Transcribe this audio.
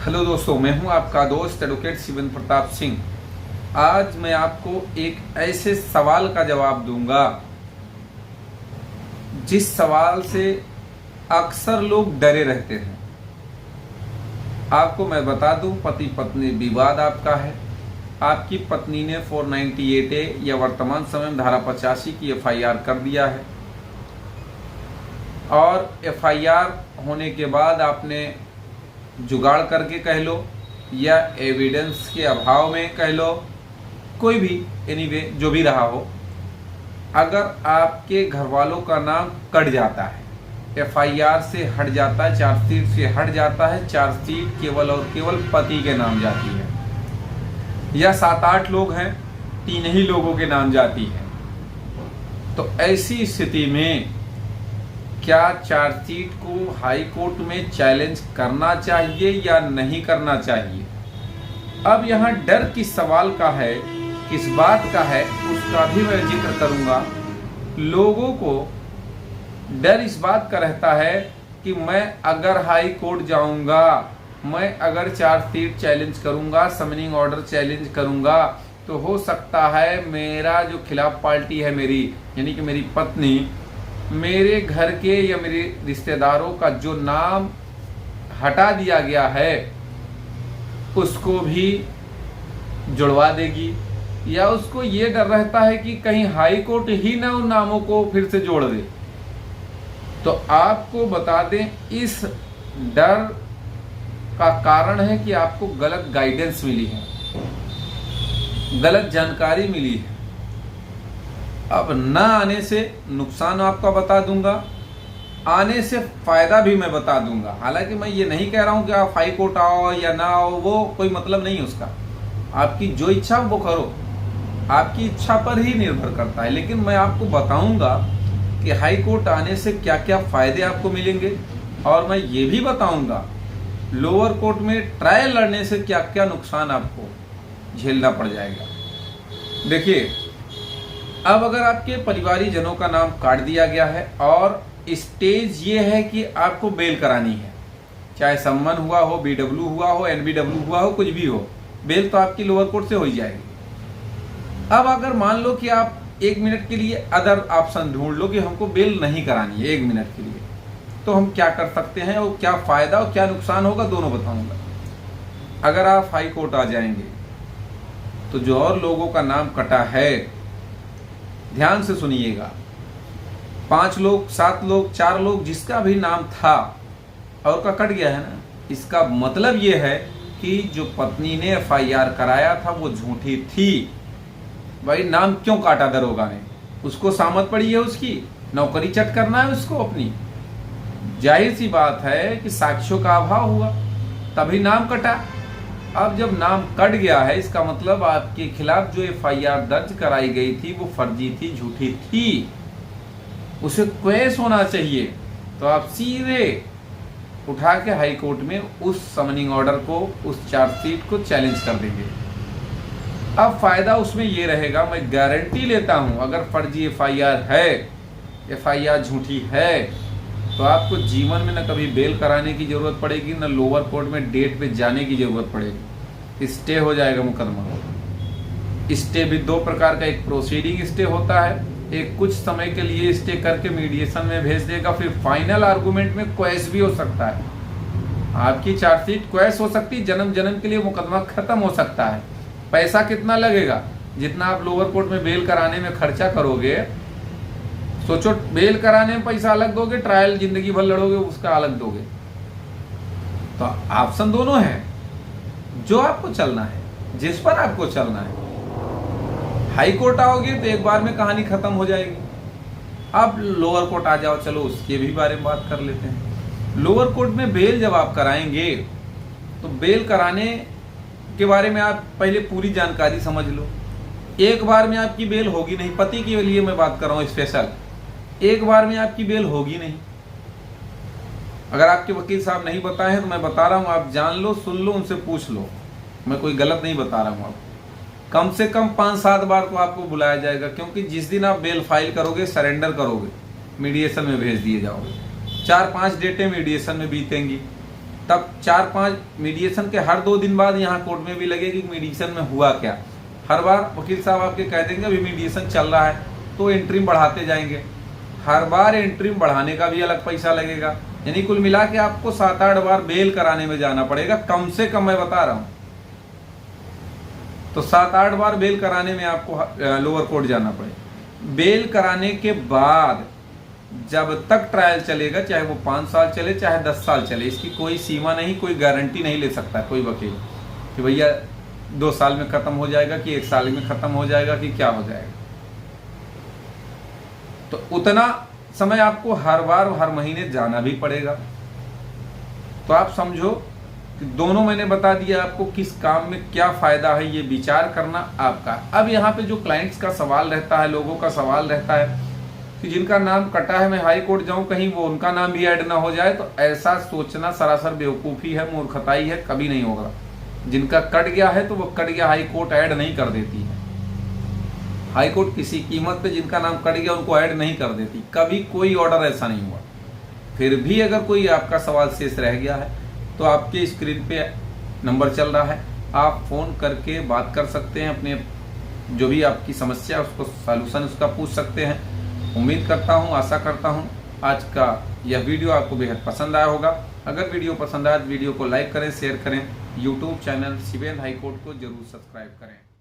Hello दोस्तों, मैं हूं आपका दोस्त एडवोकेट शिवेंद्र प्रताप सिंह। आज मैं आपको एक ऐसे सवाल का जवाब दूंगा जिस सवाल से अक्सर लोग डरे रहते हैं। आपको मैं बता दूं, पति पत्नी विवाद आपका है। आपकी पत्नी ने 498A या वर्तमान समय में धारा 85 की FIR कर दिया है और FIR होने के बाद आपने जुगाड़ करके कह लो या एविडेंस के अभाव में कह लो, कोई भी एनीवे जो भी रहा हो, अगर आपके घर वालों का नाम कट जाता है, FIR से हट जाता है, चार्जशीट से हट जाता है, चार्जशीट केवल और केवल पति के नाम जाती है या 7-8 लोग हैं, 3 ही लोगों के नाम जाती है, तो ऐसी स्थिति में क्या चार्जशीट को हाई कोर्ट में चैलेंज करना चाहिए या नहीं करना चाहिए। अब यहाँ डर किस सवाल का है, किस बात का है, उसका भी मैं जिक्र करूंगा। लोगों को डर इस बात का रहता है कि मैं अगर हाई कोर्ट जाऊंगा, मैं अगर चार्जशीट चैलेंज करूंगा, समनिंग ऑर्डर चैलेंज करूंगा, तो हो सकता है मेरा जो खिलाफ पार्टी है मेरी, यानी कि मेरी पत्नी, मेरे घर के या मेरे रिश्तेदारों का जो नाम हटा दिया गया है उसको भी जुड़वा देगी, या उसको ये डर रहता है कि कहीं हाई कोर्ट ही ना उन नामों को फिर से जोड़ दे। तो आपको बता दें, इस डर का कारण है कि आपको गलत गाइडेंस मिली है, गलत जानकारी मिली है। अब ना आने से नुकसान आपका बता दूंगा, आने से फायदा भी मैं बता दूंगा। हालांकि मैं ये नहीं कह रहा हूं कि आप हाई कोर्ट आओ या ना आओ, वो कोई मतलब नहीं उसका। आपकी जो इच्छा वो करो, आपकी इच्छा पर ही निर्भर करता है। लेकिन मैं आपको बताऊंगा कि हाई कोर्ट आने से क्या क्या फायदे आपको मिलेंगे, और मैं ये भी बताऊंगा लोअर कोर्ट में ट्रायल लड़ने से क्या क्या नुकसान आपको झेलना पड़ जाएगा। देखिए, अब अगर आपके परिवारी जनों का नाम काट दिया गया है और स्टेज ये है कि आपको बेल करानी है, चाहे सम्मन हुआ हो, BW हुआ हो, NBW हुआ हो, कुछ भी हो, बेल तो आपकी लोअर कोर्ट से हो ही जाएगी। अब अगर मान लो कि आप 1 मिनट के लिए अदर ऑप्शन ढूंढ लो कि हमको बेल नहीं करानी है 1 मिनट के लिए, तो हम क्या कर सकते हैं और क्या फायदा और क्या नुकसान होगा, दोनों बताऊंगा। अगर आप हाई कोर्ट आ जाएंगे तो जो और लोगों का नाम कटा है, ध्यान से सुनिएगा, 5 लोग, 7 लोग, 4 लोग, जिसका भी नाम था और का कट गया है ना, इसका मतलब ये है कि जो पत्नी ने FIR कराया था वो झूठी थी। भाई नाम क्यों काटा दरोगा ने, उसको सामत पड़ी है, उसकी नौकरी चट करना है उसको अपनी। जाहिर सी बात है कि साक्ष्यों का अभाव हुआ तभी नाम कटा। अब जब नाम कट गया है, इसका मतलब आपके खिलाफ जो FIR दर्ज कराई गई थी वो फर्जी थी, झूठी थी, उसे क्वेश होना चाहिए। तो आप सीधे उठा के हाई कोर्ट में उस समनिंग ऑर्डर को, उस चार्जशीट को चैलेंज कर देंगे। अब फायदा उसमें ये रहेगा, मैं गारंटी लेता हूं, अगर फर्जी FIR है, FIR झूठी है, तो आपको जीवन में न कभी बेल कराने की जरूरत पड़ेगी, न लोअर कोर्ट में डेट पे जाने की जरूरत पड़ेगी। स्टे हो जाएगा मुकदमा। स्टे भी 2 प्रकार का, एक प्रोसीडिंग स्टे होता है, एक कुछ समय के लिए स्टे करके मीडिएशन में भेज देगा, फिर फाइनल आर्गुमेंट में क्वेश भी हो सकता है। आपकी चार्जशीट क्वेश हो सकती है, जन्म जन्म के लिए मुकदमा खत्म हो सकता है। पैसा कितना लगेगा, जितना आप लोअर कोर्ट में बेल कराने में खर्चा करोगे, सोचो, बेल कराने में पैसा अलग दोगे, ट्रायल जिंदगी भर लड़ोगे उसका अलग दोगे। तो ऑप्शन दोनों है, जो आपको चलना है, जिस पर आपको चलना है। हाई कोर्ट आओगे तो एक बार में कहानी खत्म हो जाएगी। अब लोअर कोर्ट आ जाओ, चलो उसके भी बारे में बात कर लेते हैं। लोअर कोर्ट में बेल जब आप कराएंगे तो बेल कराने के बारे में आप पहले पूरी जानकारी समझ लो। एक बार में आपकी बेल होगी नहीं, पति के लिए मैं बात कर रहा हूं स्पेशल, एक बार में आपकी बेल होगी नहीं। अगर आपके वकील साहब नहीं बताए हैं तो मैं बता रहा हूं, आप जान लो, सुन लो, उनसे पूछ लो, मैं कोई गलत नहीं बता रहा हूं। आपको कम से कम 5-7 बार तो आपको बुलाया जाएगा, क्योंकि जिस दिन आप बेल फाइल करोगे, सरेंडर करोगे, मीडिएशन में भेज दिए जाओगे, 4-5 डेटें मीडिएशन में बीतेंगी। तब 4-5 मीडिएशन के हर 2 दिन बाद यहाँ कोर्ट में भी लगेगी कि मीडिएशन में हुआ क्या। हर बार वकील साहब आपके कह देंगे अभी मीडिएशन चल रहा है, तो इंटरिम बढ़ाते जाएंगे। हर बार इंटरिम बढ़ाने का भी अलग पैसा लगेगा, यानी कुल मिला के आपको 7-8 बार बेल कराने में जाना पड़ेगा, कम से कम मैं बता रहा हूं। तो 7-8 बार बेल कराने में आपको लोअर कोर्ट जाना पड़ेगा। बेल कराने के बाद जब तक ट्रायल चलेगा, चाहे वो 5 साल चले चाहे 10 साल चले, इसकी कोई सीमा नहीं, कोई गारंटी नहीं ले सकता कोई वकील कि भैया 2 साल में खत्म हो जाएगा कि 1 साल में खत्म हो जाएगा कि क्या हो जाएगा। तो उतना समय आपको हर बार हर महीने जाना भी पड़ेगा। तो आप समझो कि दोनों मैंने बता दिया आपको किस काम में क्या फायदा है, ये विचार करना आपका। अब यहाँ पे जो क्लाइंट्स का सवाल रहता है, लोगों का सवाल रहता है कि जिनका नाम कटा है मैं हाई कोर्ट जाऊं कहीं वो उनका नाम भी ऐड ना हो जाए, तो ऐसा सोचना सरासर बेवकूफ़ी है, मूर्खताई है, कभी नहीं होगा। जिनका कट गया है तो वो कट गया, हाई कोर्ट ऐड नहीं कर देती है। हाई कोर्ट किसी कीमत पे जिनका नाम कट गया उनको ऐड नहीं कर देती, कभी कोई ऑर्डर ऐसा नहीं हुआ। फिर भी अगर कोई आपका सवाल शेष रह गया है तो आपके स्क्रीन पे नंबर चल रहा है, आप फ़ोन करके बात कर सकते हैं, अपने जो भी आपकी समस्या है उसको सॉल्यूशन उसका पूछ सकते हैं। उम्मीद करता हूँ, आशा करता हूँ आज का यह वीडियो आपको बेहद पसंद आया होगा। अगर वीडियो पसंद आया तो वीडियो को लाइक करें, शेयर करें। YouTube channel Shivendra high court को जरूर सब्सक्राइब करें।